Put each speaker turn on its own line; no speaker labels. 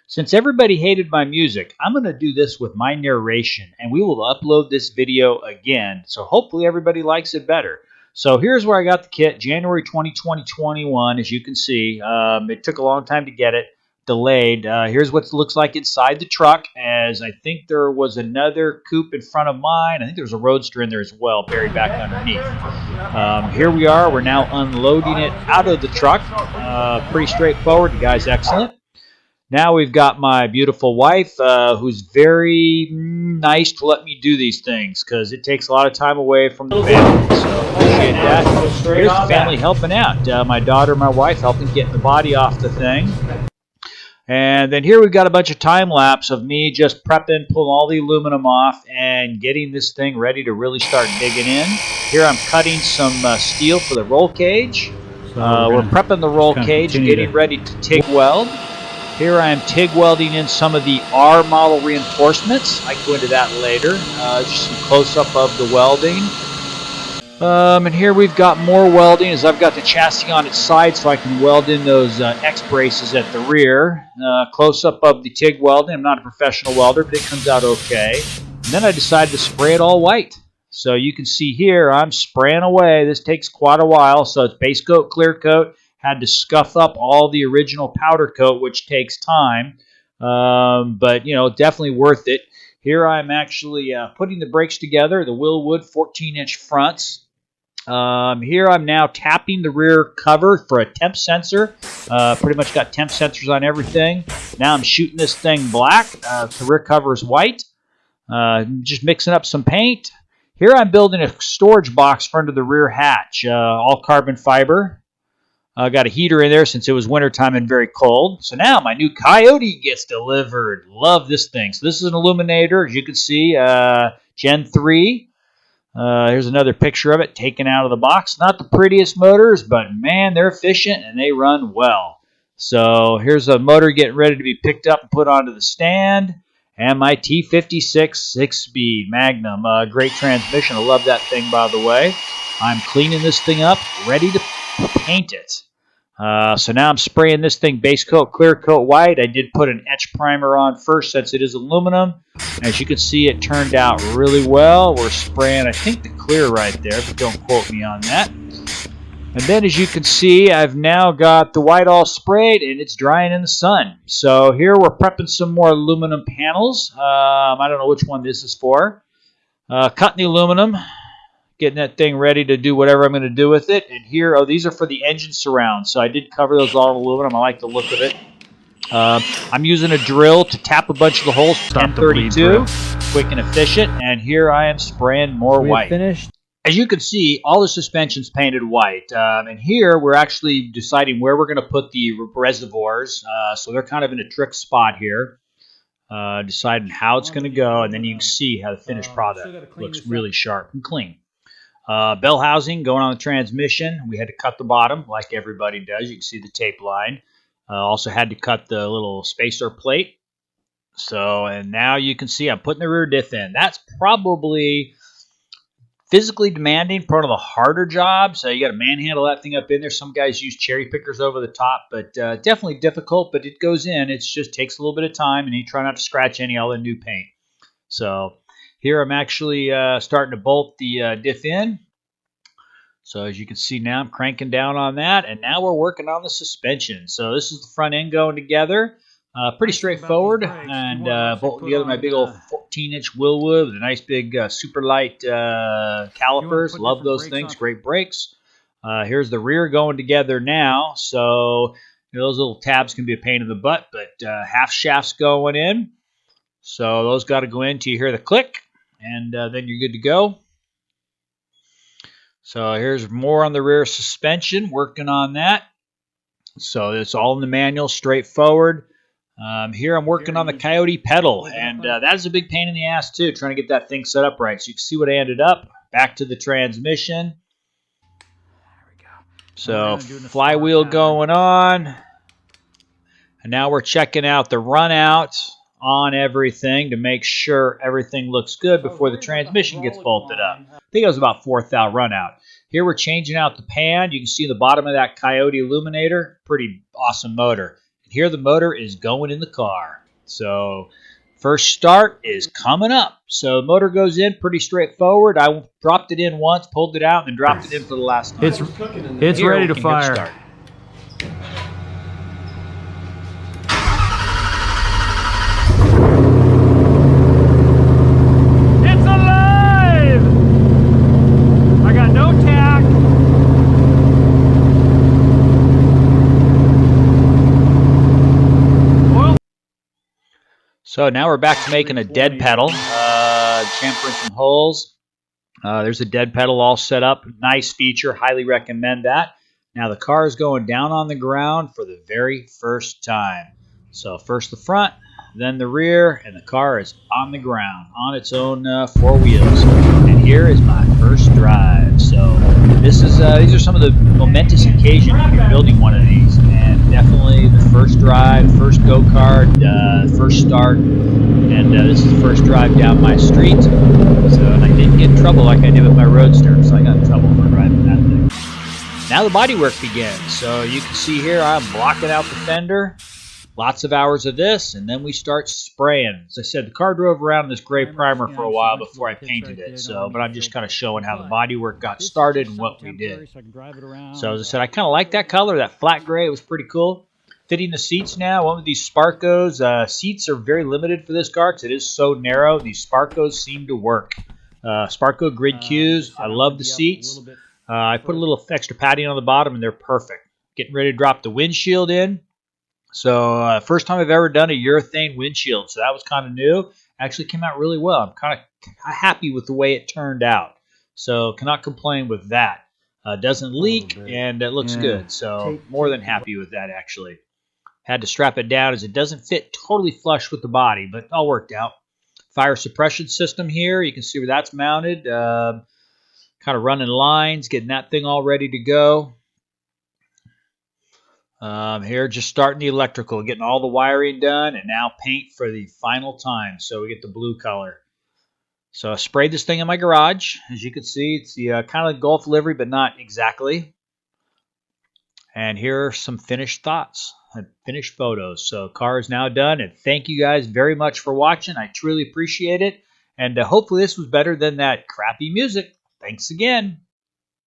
Since everybody hated my music, I'm going to do this with my narration, and we will upload this video again, so hopefully everybody likes it better. So here's where I got the kit, January 2021, as you can see. It took a long time to get it, delayed. Here's what it looks like inside the truck, as I think there was another coupe in front of mine. I think there was a Roadster in there as well, buried back underneath. Here we are. We're now unloading it out of the truck. Pretty straightforward. The guy's excellent. Now we've got my beautiful wife, who's very nice to let me do these things because it takes a lot of time away from the family. So appreciate that. Here's the family helping out. My daughter, my wife, helping get the body off the thing. And then here we've got a bunch of time lapse of me just prepping, pulling all the aluminum off, and getting this thing ready to really start digging in. Here I'm cutting some steel for the roll cage. We're prepping the roll cage, getting ready to TIG weld. Here I am TIG welding in some of the R model reinforcements. I can go into that later. Just some close-up of the welding. And here we've got more welding as I've got the chassis on its side so I can weld in those X braces at the rear. Close-up of the TIG welding. I'm not a professional welder, but it comes out okay. And then I decided to spray it all white. So you can see here I'm spraying away. This takes quite a while. So it's base coat, clear coat. Had to scuff up all the original powder coat, which takes time, but you know, definitely worth it. Here I'm actually putting the brakes together, the Willwood 14-inch fronts. Here I'm now tapping the rear cover for a temp sensor. Pretty much got temp sensors on everything. Now I'm shooting this thing black. The rear cover is white. Just mixing up some paint. Here I'm building a storage box for under the rear hatch, all carbon fiber. Got a heater in there since it was wintertime and very cold. So now my new Coyote gets delivered. Love this thing. So this is an illuminator, as you can see, Gen 3. Here's another picture of it taken out of the box. Not the prettiest motors, but man, they're efficient and they run well. So here's a motor getting ready to be picked up and put onto the stand. And my T56 6-speed Magnum. Great transmission. I love that thing, by the way. I'm cleaning this thing up, ready to paint it. So now I'm spraying this thing base coat, clear coat white. I did put an etch primer on first since it is aluminum. As you can see, it turned out really well. We're spraying, I think, the clear right there, but don't quote me on that. And then as you can see, I've now got the white all sprayed and it's drying in the sun. So here we're prepping some more aluminum panels. I don't know which one this is for. Cutting the aluminum. Getting that thing ready to do whatever I'm going to do with it. And here, oh, these are for the engine surrounds. So I did cover those all in aluminum. I like the look of it. I'm using a drill to tap a bunch of the holes. 1032, quick and efficient. And here I am spraying more white. Finished. As you can see, all the suspension's painted white. And here we're actually deciding where we're going to put the reservoirs. So they're kind of in a trick spot here. Deciding how it's going to go. And then you can see how the finished product looks really sharp and clean. Bell housing going on the transmission. We had to cut the bottom like everybody does. You can see the tape line. Also had to cut the little spacer plate. So, and now you can see I'm putting the rear diff in. That's probably physically demanding, part of the harder jobs. You got to manhandle that thing up in there. Some guys use cherry pickers over the top, but definitely difficult, but it goes in. It just takes a little bit of time, and you try not to scratch any all the new paint. So here I'm actually starting to bolt the diff in. So as you can see now, I'm cranking down on that, and now we're working on the suspension. So this is the front end going together. Pretty straightforward, and bolting together my big old 14-inch Willwood with a nice big super light calipers. Love those things, great brakes. Here's the rear going together now. So you know, those little tabs can be a pain in the butt, but half shafts going in. So those got to go in till you hear the click, and then you're good to go. So here's more on the rear suspension, working on that. So it's all in the manual, straightforward. Here I'm working on the Coyote pedal, and that is a big pain in the ass too, trying to get that thing set up right. So you can see what I ended up. Back to the transmission. There we go. So flywheel going on. And now we're checking out the run out on everything to make sure everything looks good before the transmission gets bolted up. I think it was about 4th thou run out. Here we're changing out the pan. You can see the bottom of that Coyote illuminator. Pretty awesome motor. here the motor is going in the car. So first start is coming up. So motor goes in pretty straightforward. I dropped it in once, pulled it out, and then dropped it in for the last time.
It's ready to fire. It's alive! I got no tack.
So now we're back to making a dead pedal, chamfering some holes. There's a dead pedal all set up. Nice feature. Highly recommend that. Now the car is going down on the ground for the very first time. So first the front, then the rear, and the car is on the ground on its own four wheels. And here is my first drive. So this is these are some of the momentous occasions when you're building one of these. And definitely the first drive, first go-kart, first start. And this is the first drive down my street. So, and I didn't get in trouble like I did with my Roadster, so I got in trouble for driving that thing. Now the body work begins. So you can see here I'm blocking out the fender. Lots of hours of this, and then we start spraying. As I said, the car drove around in this gray primer for a while before I painted it. So, but I'm just kind of showing how the body work got started and what we did. So as I said, I kind of like that color, that flat gray. It was pretty cool. Fitting the seats now. One of these Sparcos. Seats are very limited for this car because it is so narrow. These Sparcos seem to work. Sparco grid cues. I love the seats. I put a little extra padding on the bottom, and they're perfect. Getting ready to drop the windshield in. So first time I've ever done a urethane windshield, so that was kind of new. Actually came out really well. I'm kind of happy with the way it turned out. So cannot complain with that. Doesn't leak, and it looks good. So more than happy with that, actually. Had to strap it down as it doesn't fit totally flush with the body, but all worked out. Fire suppression system here. You can see where that's mounted. Kind of running lines, getting that thing all ready to go. Here, just starting the electrical, getting all the wiring done, and now paint for the final time. So we get the blue color. So I sprayed this thing in my garage. As you can see, it's the kind of Gulf livery, but not exactly. And here are some finished thoughts and finished photos. So car is now done, and thank you guys very much for watching. I truly appreciate it. And hopefully this was better than that crappy music. Thanks again.